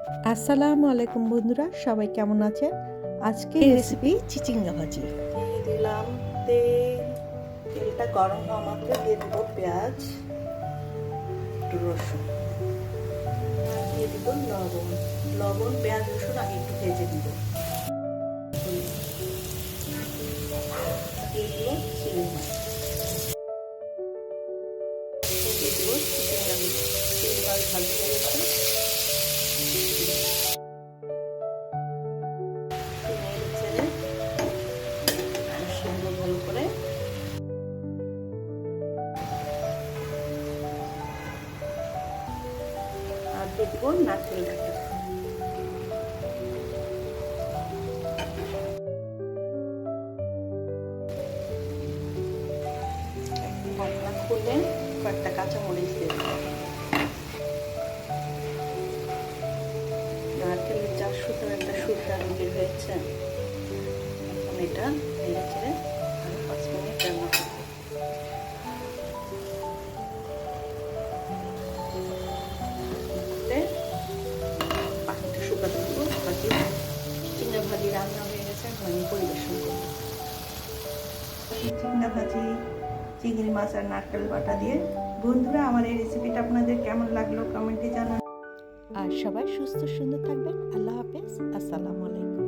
আসসালামু আলাইকুম বন্ধুরা, সবাই কেমন আছেন? আজকে রেসিপি চিচিঙ্গা ভাজি। দিয়ে দিলাম তেল। তেলটা গরম হওয়া মাত্র দিয়ে দেবো পেঁয়াজ, একটু রসুন, আর দিয়ে দিব লবণ। লবণ, পেঁয়াজ, রসুন আগে একটু ভেজে দিব। দিয়ে দিব চিংড়ি মাছ, দিয়ে দিব চিচিঙ্গা। চিংড়ি মাছ ভাজি হয়ে গেছে, নেড়ে চেড়ে কষিয়ে ভালো করে। আর দিয়ে দিব নারকেল ডাটা। ঢাকনা খুলে কয়েকটা কাঁচামরিচ দিয়ে দেবো। নারকেলের যা সুন্দর একটা সুস্বাদু বের হয়েছে। এখন এটা নেড়ে চেড়ে আরো 5 মিনিট রান্না করবো। পানিটা শুকাতে দেবো। ভাজি, চিংড়া ভাজি রান্না হয়ে গেছে, এখন আমি পরিবেশন করবো। চিংড়া ভাজি, চিংড়ি মাছ আর নারকেল বাটা দিয়ে। বন্ধুরা, আমার এই রেসিপিটা আপনাদের কেমন লাগলো কমেন্টে জানান। আর সবাই সুস্থ সুন্দর থাকবেন। আল্লাহ হাফেজ। আসসালামু আলাইকুম।